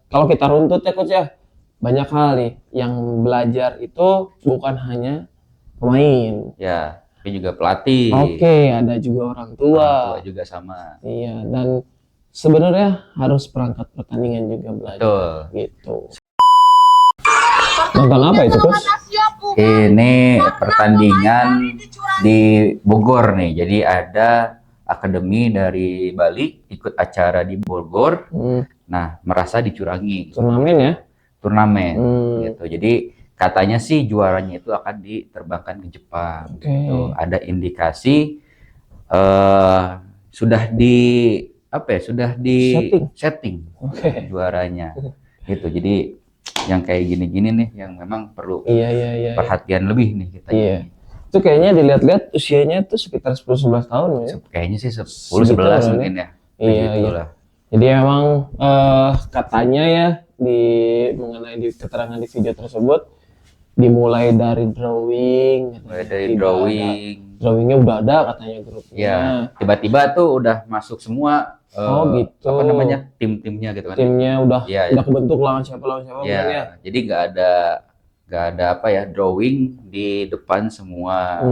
kalau kita runtut ya coach ya, banyak hal nih yang belajar itu bukan hanya pemain. Ya, tapi juga pelatih. Oke, ada juga orang tua. Orang tua juga sama. Iya, dan sebenarnya harus perangkat pertandingan juga belajar. Betul. Gitu. Nonton apa itu coach? Ini pertandingan di Bogor nih. Jadi ada akademi dari Bali ikut acara di Bogor. Nah, merasa dicurangi. Turnamen ya? Turnamen gitu. Jadi katanya sih juaranya itu akan diterbangkan ke Jepang. Gitu. Ada indikasi sudah di Sudah di setting juaranya. Gitu. Jadi yang kayak gini-gini nih yang memang perlu perhatian lebih nih kita. Itu kayaknya dilihat-lihat usianya tuh sekitar 10-11 tahun ya. Kayaknya sih 10-11 mungkin ya. Iya. Jadi memang katanya ya mengenai di keterangan di video tersebut dimulai dari drawing. Drawingnya udah ada katanya grupnya. Ya, tiba-tiba tuh udah masuk semua. Gitu. Apa namanya tim-timnya gitu kan? Timnya udah kebentuk lawan siapa ya. Jadi nggak ada drawing di depan semua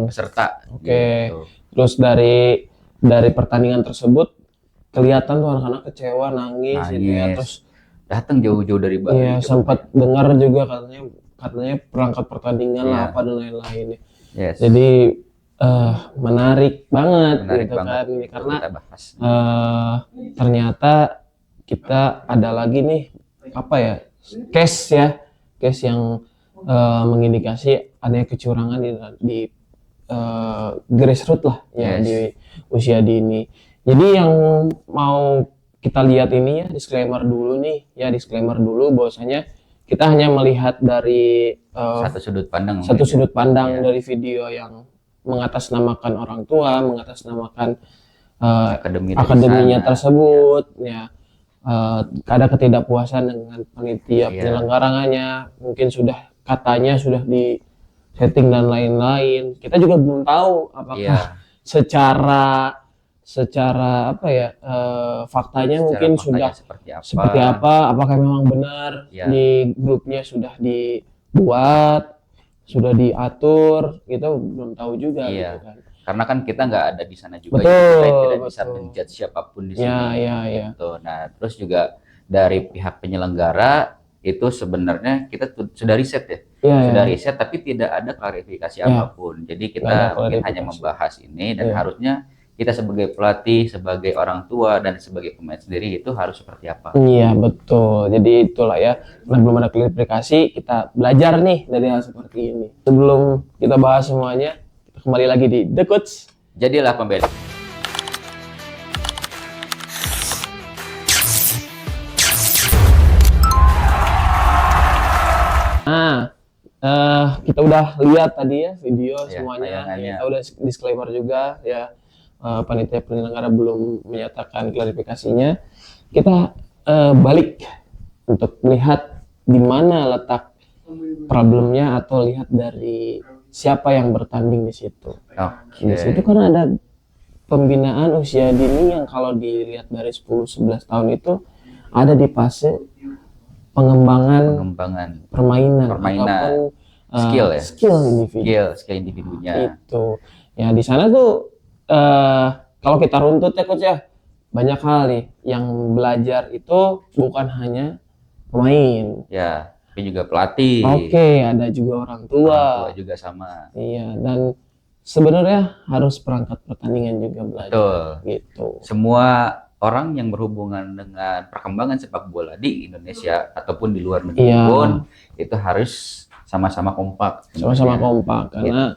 peserta. Gitu. Terus dari pertandingan tersebut kelihatan tuh anak-anak kecewa, nangis. Gitu ya. Terus datang jauh-jauh dari Bali. Iya, sempat dengar juga katanya perangkat pertandingan lah apa dan lain-lain. Jadi menarik banget gitu kan ini karena ternyata kita ada lagi nih case yang mengindikasi adanya kecurangan di grassroots lah ya di usia dini. Jadi yang mau kita lihat ini disclaimer dulu bahwasanya kita hanya melihat dari satu sudut pandang dari video yang mengatasnamakan orang tua, mengatasnamakan akademinya tersebut, ada ketidakpuasan dengan panitia penyelenggaranya, mungkin katanya sudah di setting dan lain-lain. Kita juga belum tahu apakah secara faktanya mungkin sudah seperti apa, apakah memang benar di grupnya sudah dibuat, sudah diatur, kita belum tahu juga gitu kan. Karena kan kita nggak ada di sana juga, kita tidak bisa menjudge siapapun di sini. Gitu. Nah, terus juga dari pihak penyelenggara itu sebenarnya kita sudah riset sudah riset tapi tidak ada klarifikasi apapun. Jadi kita mungkin hanya membahas ini dan harusnya kita sebagai pelatih, sebagai orang tua dan sebagai pemain sendiri itu harus seperti apa? Iya betul. Jadi itulah ya. Karena belum ada klarifikasi, kita belajar nih dari hal seperti ini. Sebelum kita bahas semuanya, kita kembali lagi di The Coach. Jadilah pembela. Kita udah lihat tadi ya video semuanya. Kita udah disclaimer juga ya. Panitia penyelenggara belum menyatakan klarifikasinya. Kita balik untuk melihat di mana letak problemnya atau lihat dari siapa yang bertanding di situ. Di situ kan ada pembinaan usia dini yang kalau dilihat dari 10-11 tahun itu ada di fase pengembangan permainan ataupun skill individunya. Itu ya di sana tuh kalau kita runtut ya coach ya, banyak hal nih yang belajar itu bukan hanya pemain. Ya, tapi juga pelatih. Ada juga orang tua. Orang tua juga sama. Iya, dan sebenarnya harus perangkat pertandingan juga belajar. Betul. Gitu. Semua orang yang berhubungan dengan perkembangan sepak bola di Indonesia ataupun di luar negeri pun itu harus sama-sama kompak. Sama-sama kompak karena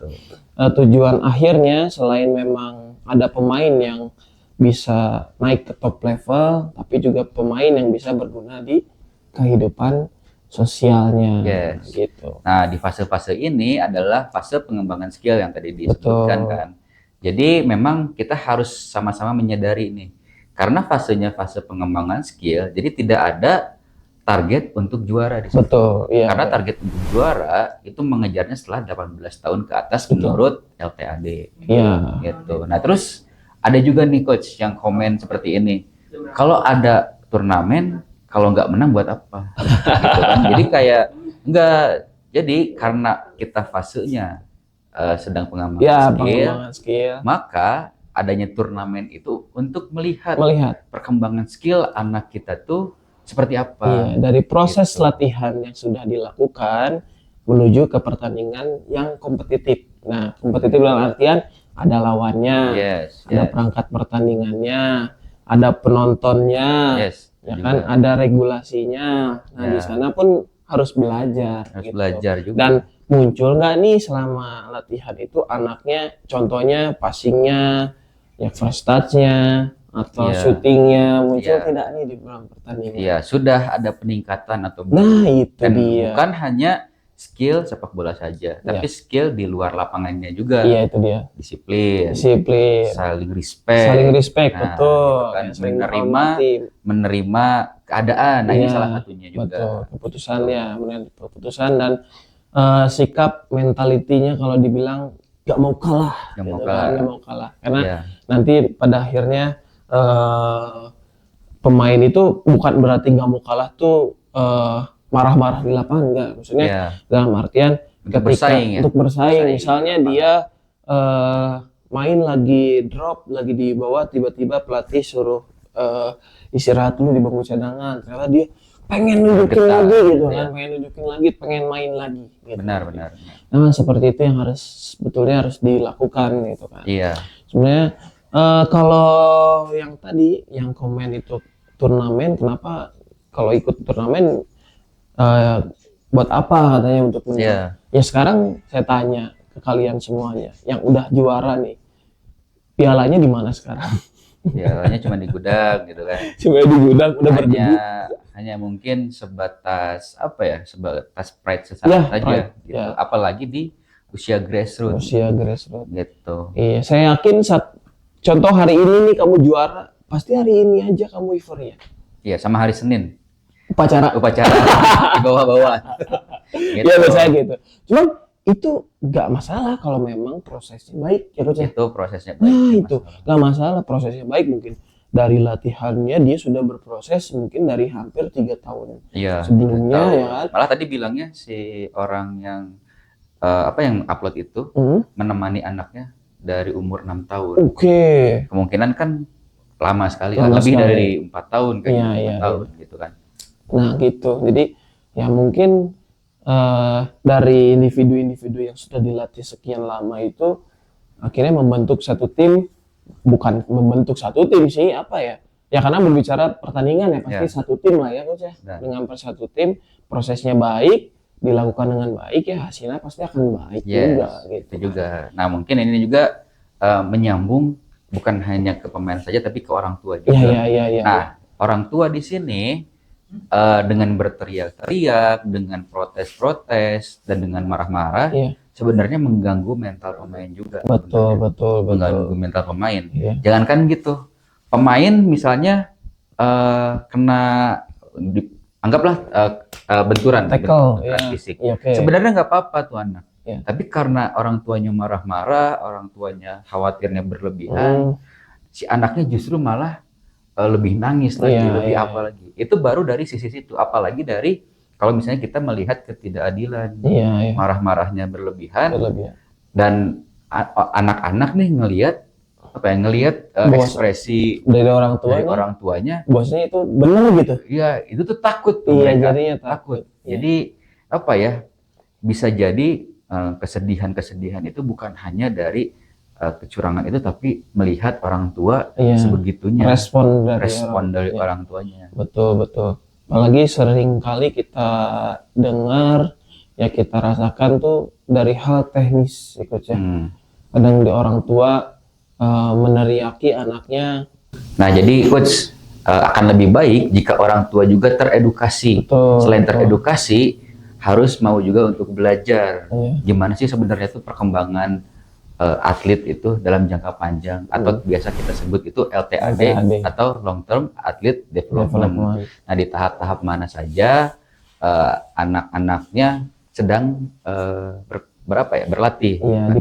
tujuan akhirnya selain memang ada pemain yang bisa naik ke top level, tapi juga pemain yang bisa berguna di kehidupan sosialnya. Gitu. Nah, di fase-fase ini adalah fase pengembangan skill yang tadi disebutkan kan. Jadi memang kita harus sama-sama menyadari ini. Karena fasenya fase pengembangan skill, jadi tidak ada target untuk juara di situ. Karena target untuk juara itu mengejarnya setelah 18 tahun ke atas menurut LTAD. Gitu. Nah, terus ada juga nih coach yang komen seperti ini. Kalau ada turnamen kalau nggak menang buat apa? Gitu kan. Jadi kayak enggak. Jadi karena kita fasenya sedang pengembangan skill, maka adanya turnamen itu untuk melihat perkembangan skill anak kita tuh seperti apa. Iya, dari proses latihan yang sudah dilakukan menuju ke pertandingan yang kompetitif. Nah, kompetitif dalam artian ada lawannya, ada perangkat pertandingannya, ada penontonnya, ya kan, ada regulasinya. Nah, di sana pun harus belajar. Belajar juga. Dan muncul nggak nih selama latihan itu anaknya, contohnya passingnya, ya first touch-nya, atau syutingnya muncul tidak nih di dalam pertandingan? Iya, sudah ada peningkatan atau belum? Nah, itu dia. Bukan hanya skill sepak bola saja, tapi skill di luar lapangannya juga. Iya, itu dia. Disiplin, saling respect, nah, betul. Gitu kan? Menerima keadaan. Nah, ini salah satunya juga. Betul, keputusannya, keputusan dan sikap mentalitinya kalau dibilang gak mau kalah, gak mau kalah. Karena nanti pada akhirnya pemain itu bukan berarti gak mau kalah tuh marah-marah di lapangan, enggak. Maksudnya dalam artian untuk bersaing, misalnya dia main lagi drop, lagi di bawah, tiba-tiba pelatih suruh istirahat dulu di bangku cadangan, ternyata dia pengen nunjukin lagi gitu kan, pengen main lagi gitu. Benar. Nah, seperti itu yang sebetulnya harus dilakukan gitu kan. Iya. Sebenarnya kalau yang tadi yang komen itu turnamen, kenapa kalau ikut turnamen buat apa katanya untuk menang? Ya sekarang saya tanya ke kalian semuanya yang udah juara nih, pialanya di mana sekarang? Pialanya cuma di gudang gitu kan. Cuma di gudang udah berdebu. Hanya mungkin sebatas sebatas pride sesaat saja gitu. Apalagi di usia grassroots. Gitu. Iya, saya yakin contoh hari ini nih kamu juara, pasti hari ini aja kamu euforia. Iya, sama hari Senin. Upacara di bawah-bawah. Gitu. Ya biasanya gitu. Cuman itu nggak masalah kalau memang prosesnya baik ya Coach. Itu prosesnya baik. Nah itu nggak masalah, prosesnya baik. Mungkin dari latihannya dia sudah berproses mungkin dari hampir 3 tahun sebelumnya ya kan. Malah tadi bilangnya si orang yang yang upload itu menemani anaknya dari umur 6 tahun. Kemungkinan kan lama sekali, lebih dari 4 tahun kayaknya, 4 tahun gitu kan. Nah gitu, jadi ya mungkin dari individu-individu yang sudah dilatih sekian lama itu akhirnya membentuk satu tim, bukan membentuk satu tim sih, ya karena berbicara pertandingan ya pasti satu tim lah ya Coach ya. Dengan satu tim, prosesnya baik, dilakukan dengan baik ya hasilnya pasti akan baik juga gitu. Itu juga. Nah mungkin ini juga menyambung bukan hanya ke pemain saja tapi ke orang tua juga. Nah orang tua di sini dengan berteriak-teriak, dengan protes-protes, dan dengan marah-marah, sebenarnya mengganggu mental pemain juga. Betul. Mengganggu mental pemain. Jangankan gitu, pemain misalnya anggaplah benturan fisik. Sebenarnya nggak apa-apa tuh anak. Tapi karena orang tuanya marah-marah, orang tuanya khawatirnya berlebihan, si anaknya justru malah lebih nangis lagi, lebih apa lagi. Itu baru dari sisi situ. Apalagi dari kalau misalnya kita melihat ketidakadilan, marah-marahnya berlebihan. Dan anak-anak nih ngelihat ekspresi dari orang tuanya, bosnya itu benar gitu. Iya, itu tuh takut. Jadinya takut. Jadi bisa jadi kesedihan itu bukan hanya dari kecurangan itu, tapi melihat orang tua sebegitunya, respon dari orang tuanya. Betul. Apalagi sering kali kita dengar, ya kita rasakan tuh dari hal teknis ya Coach ya. Kadang di orang tua meneriaki anaknya. Nah jadi Coach, akan lebih baik jika orang tua juga teredukasi. Selain teredukasi, harus mau juga untuk belajar gimana sih sebenarnya itu perkembangan atlet itu dalam jangka panjang, atau biasa kita sebut itu LTAD atau long term athlete development. Nah di tahap-tahap mana saja anak-anaknya sedang berlatih, di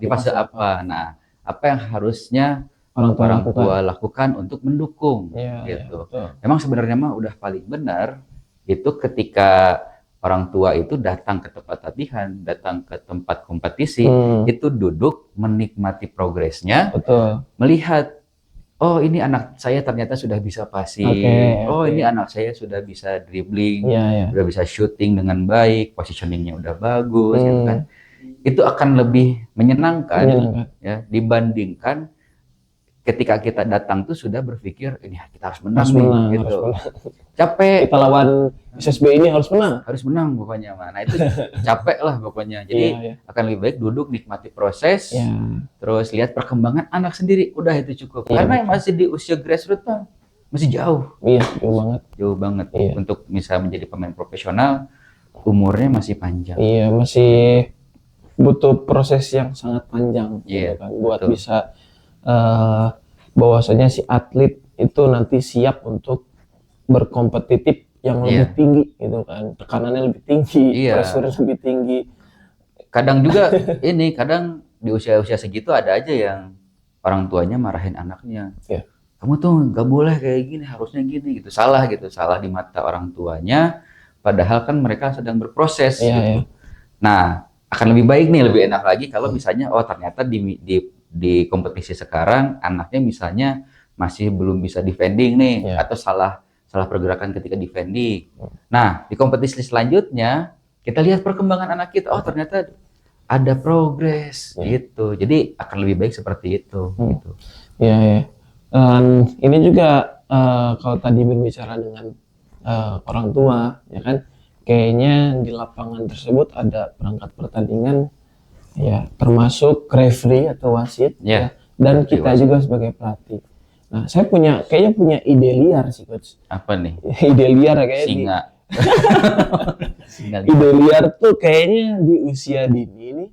fase apa? Nah apa yang harusnya orang tua lakukan untuk mendukung gitu. Memang sebenarnya mah udah paling benar itu ketika orang tua itu datang ke tempat latihan, datang ke tempat kompetisi, itu duduk menikmati progresnya, melihat oh ini anak saya ternyata sudah bisa passing, ini anak saya sudah bisa dribbling, sudah bisa shooting dengan baik, positioningnya udah bagus, gitu kan. Itu akan lebih menyenangkan ya dibandingkan ketika kita datang tuh sudah berpikir ini kita harus menang nih, gitu. Capek. Kita lawan SSB ini harus menang. Harus menang pokoknya. Nah itu capek lah pokoknya. Jadi akan lebih baik duduk nikmati proses, terus lihat perkembangan anak sendiri. Udah itu cukup. Karena masih di usia grassroots mah masih jauh. Iya, jauh banget. Jauh banget. Untuk bisa menjadi pemain profesional, umurnya masih panjang. Iya, masih butuh proses yang sangat panjang gitu kan, buat bisa bahwasanya si atlet itu nanti siap untuk berkompetitif yang lebih tinggi gitu kan, tekanannya lebih tinggi, pressure lebih tinggi. Kadang juga kadang di usia-usia segitu ada aja yang orang tuanya marahin anaknya. Kamu tuh nggak boleh kayak gini, harusnya gini gitu. Salah di mata orang tuanya, padahal kan mereka sedang berproses gitu. Nah, akan lebih baik nih, lebih enak lagi kalau misalnya ternyata di kompetisi sekarang anaknya misalnya masih belum bisa defending nih, atau salah pergerakan ketika defending. Nah, di kompetisi selanjutnya kita lihat perkembangan anak kita, ternyata ada progres gitu. Jadi akan lebih baik seperti itu gitu. Ini juga kalau tadi berbicara dengan orang tua ya kan, kayaknya di lapangan tersebut ada perangkat pertandingan termasuk referee atau wasit dan kita juga sebagai pelatih. Nah, saya kayaknya punya ide liar sih, Coach. Apa nih? Ide liar kayaknya singa. Ide liar tuh kayaknya di usia dini nih,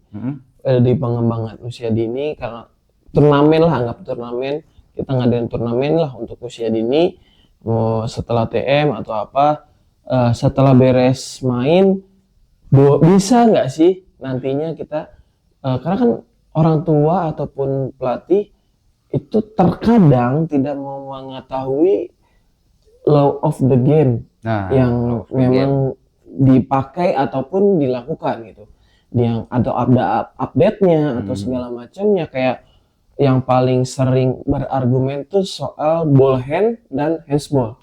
di pengembangan usia dini, karena turnamen lah, anggap turnamen, kita ngadain turnamen lah untuk usia dini, mau setelah TM atau apa, setelah beres main, bisa nggak sih nantinya kita karena kan orang tua ataupun pelatih itu terkadang tidak mau mengetahui law of the game yang memang dipakai ataupun dilakukan gitu, yang atau update-nya atau segala macamnya. Kayak yang paling sering berargumen tuh soal ball hand dan handsball.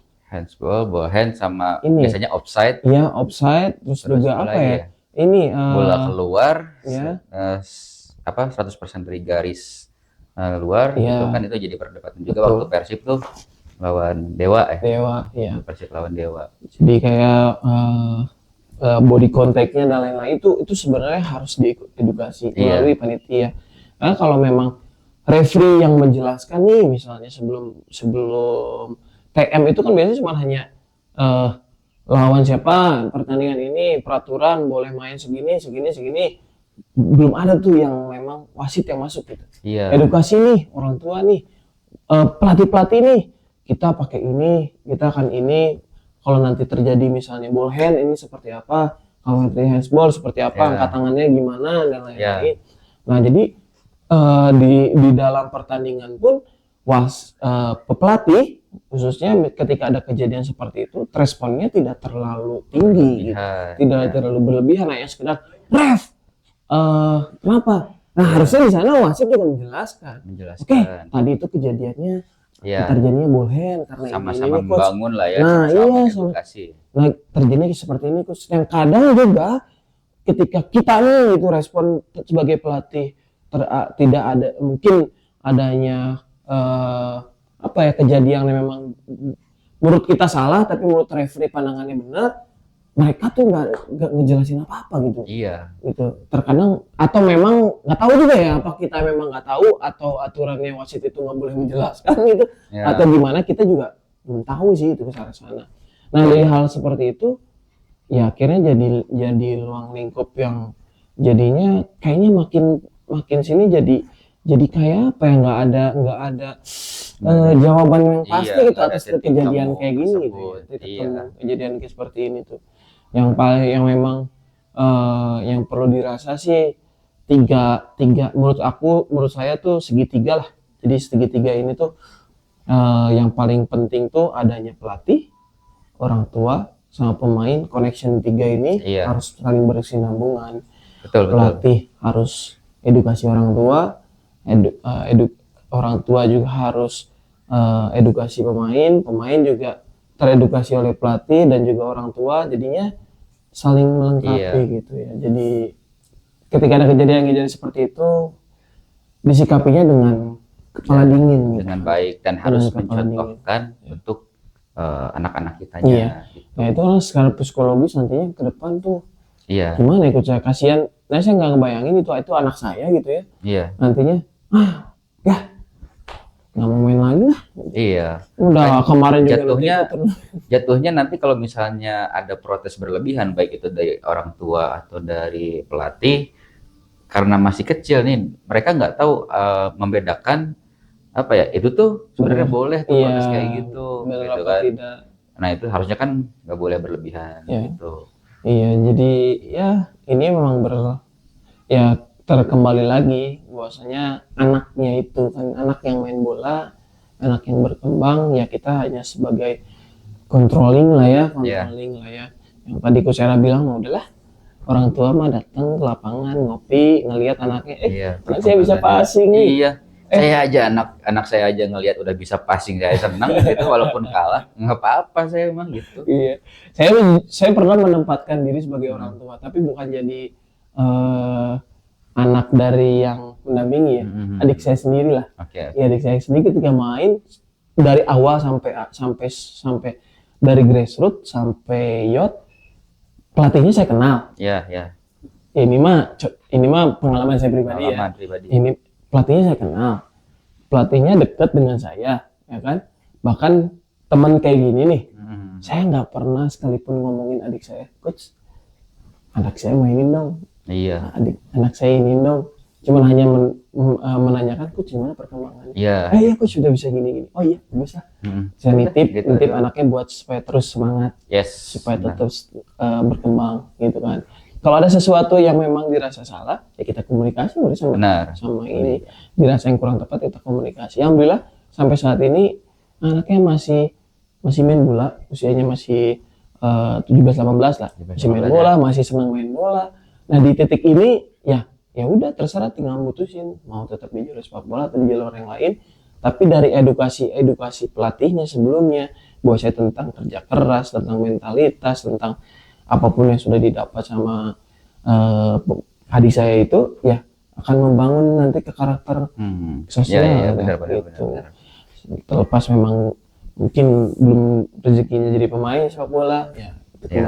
Ball hand sama biasanya offside. Iya, offside, terus juga apa ya? Ini bola keluar, 100% dari garis luar, itu kan itu jadi perdebatan juga. Waktu Persib tuh lawan Dewa Persib lawan Dewa. Jadi kayak body contact-nya dan lain-lain itu sebenarnya harus diedukasi melalui panitia. Karena kalau memang referee yang menjelaskan nih, misalnya sebelum TM itu kan biasanya cuma hanya lawan siapa, pertandingan ini, peraturan boleh main segini, belum ada tuh yang memang wasit yang masuk gitu. Edukasi nih, orang tua nih, pelatih nih, kita pakai ini, kita akan ini, kalau nanti terjadi misalnya ball hand ini seperti apa, kalau nanti handsball seperti apa, angkat tangannya gimana, dan lain-lain. Nah, jadi di dalam pertandingan pun pelatih khususnya ketika ada kejadian seperti itu, responnya tidak terlalu tinggi, tidak terlalu berlebihan, hanya sekedar ref, kenapa? Nah, harusnya di sana wasit juga menjelaskan. Oke, tadi itu kejadiannya terjadinya ball hand karena sama-sama membangun lah ya. Nah, nah terjadinya seperti ini, Coach. Yang kadang juga ketika kita nih itu respon sebagai pelatih tidak ada, mungkin adanya kejadian yang memang menurut kita salah tapi menurut referee pandangannya benar, mereka tuh nggak ngejelasin apa-apa gitu. Gitu. Terkadang atau memang nggak tahu juga ya, apa kita memang nggak tahu atau aturannya wasit itu nggak boleh menjelaskan gitu, atau gimana, kita juga belum tahu sih itu kesana sana. Nah, dari hal seperti itu ya akhirnya jadi ruang lingkup yang jadinya kayaknya makin sini jadi kayak apa ya, nggak ada jawaban yang pasti gitu atas kejadian kayak gini gitu ya. Kejadian kayak seperti ini tuh yang memang yang perlu dirasa sih tiga menurut saya tuh segitiga lah Jadi segitiga ini tuh yang paling penting tuh adanya pelatih, orang tua, sama pemain. Connection tiga ini harus saling berkesinambungan. Pelatih harus edukasi orang tua, orang tua juga harus edukasi pemain, pemain juga teredukasi oleh pelatih dan juga orang tua, jadinya saling melengkapi gitu ya. Jadi ketika ada kejadian-kejadian seperti itu, disikapinya dengan kepala dingin gitu. Dengan baik dan harus mencontohkan untuk anak-anak kitanya. Gitu. Nah itu kan secara psikologis nantinya ke depan tuh gimana ya Coach? Kasihan, nah saya nggak ngebayangin itu anak saya gitu ya. Nantinya nggak mau main lagi lah. Udah kemarin jatuhnya nanti kalau misalnya ada protes berlebihan baik itu dari orang tua atau dari pelatih, karena masih kecil nih, mereka nggak tahu membedakan apa ya, itu tuh sebenarnya boleh tuh protes kayak gitu kan. Tidak. Nah itu harusnya kan nggak boleh berlebihan gitu. Jadi ya ini memang terkembali lagi bahwasanya anaknya itu kan anak yang main bola, anak yang berkembang, ya kita hanya sebagai controlling lah ya. Yang tadi Coach Era bilang, udahlah orang tua mah datang ke lapangan ngopi ngelihat anaknya, anak saya bisa passing nih. Anak saya aja ngelihat udah bisa passing, saya senang gitu walaupun kalah, nggak apa-apa saya mah gitu. Saya pernah menempatkan diri sebagai orang tua, tapi bukan jadi anak dari yang mendampingi ya, adik saya sendiri lah. Adik saya sendiri ketika main dari awal sampai dari grassroots sampai youth, pelatihnya saya kenal. Ini mah pengalaman saya pribadi. Ini pelatihnya saya kenal, pelatihnya dekat dengan saya, ya kan. Bahkan teman kayak gini nih, saya nggak pernah sekalipun ngomongin adik saya, Coach, anak saya mainin dong. Anak saya ini dong. Cuman hanya menanyakan, Coach gimana perkembangannya? Ya Coach sudah bisa gini. Oh iya bisa. Saya nitip anaknya buat supaya terus semangat, supaya tetap berkembang gitu kan. Kalau ada sesuatu yang memang dirasa salah, ya kita komunikasi sama ini. Dirasa yang kurang tepat, kita komunikasi. Alhamdulillah sampai saat ini anaknya masih main bola, usianya masih 17-18 lah. Masih main bola, masih senang main bola. Nah di titik ini ya udah terserah, tinggal mutusin mau tetap di jalur sepak bola atau di jalur yang lain. Tapi dari edukasi pelatihnya sebelumnya, bahwa saya tentang kerja keras, tentang mentalitas, tentang apapun yang sudah didapat sama adik saya itu, ya akan membangun nanti ke karakter sosial. Benar. Terlepas memang mungkin belum rezekinya jadi pemain sepak bola,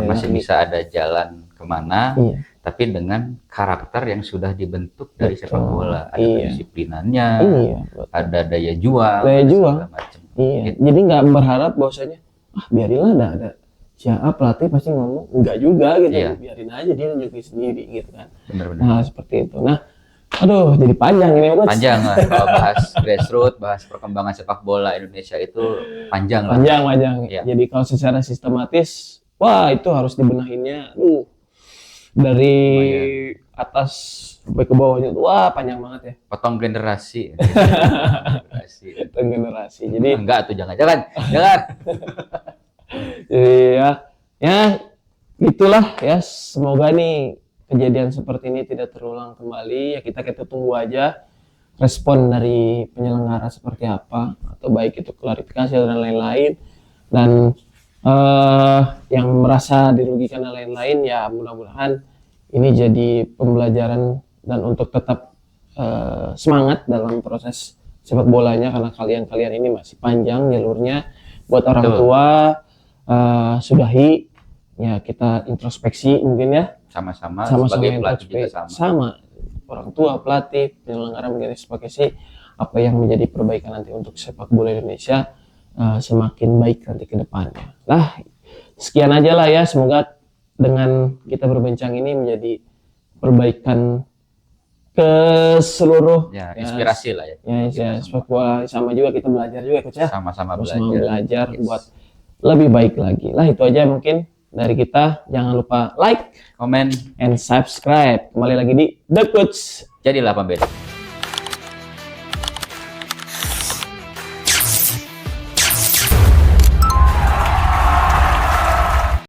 masih bisa ada jalan kemana, tapi dengan karakter yang sudah dibentuk dari sepak bola, ada kedisiplinannya, ada daya juang, segala macam. Jadi nggak berharap bahwasanya biarinlah ada siapa pelatih pasti ngomong, enggak juga gitu. Biarin aja dia nunjukin sendiri gitu kan. Benar. Nah seperti itu. Nah aduh jadi panjang ini Coach. Panjang lah kalau bahas grassroots, bahas perkembangan sepak bola Indonesia itu panjang. Jadi kalau secara sistematis, wah itu harus dibenahinnya dari atas sampai ke bawahnya, wah panjang banget ya. Potong generasi. Jadi enggak tuh, jangan. Jadi ya itulah ya, semoga nih kejadian seperti ini tidak terulang kembali. Ya kita tunggu aja respon dari penyelenggara seperti apa, atau baik itu klarifikasi dan lain-lain. Dan yang merasa dirugikan dan lain-lain, ya mudah-mudahan ini jadi pembelajaran dan untuk tetap semangat dalam proses sepak bolanya, karena kalian ini masih panjang jalurnya. Buat orang tua sudahi ya, kita introspeksi mungkin ya, sama-sama sebagai pelatih juga sama orang tua, pelatih, penyelenggara mengintrospeksi apa yang menjadi perbaikan nanti untuk sepak bola Indonesia semakin baik nanti ke depannya. Sekian aja lah ya, semoga dengan kita berbincang ini menjadi perbaikan ke seluruh inspirasi lah ya. Sepak bola, sama juga kita belajar juga Coach ya. Sama-sama belajar buat lebih baik lagi. Itu aja mungkin dari kita. Jangan lupa like, comment, and subscribe. Kembali lagi di The Coach. Jadilah pembeda.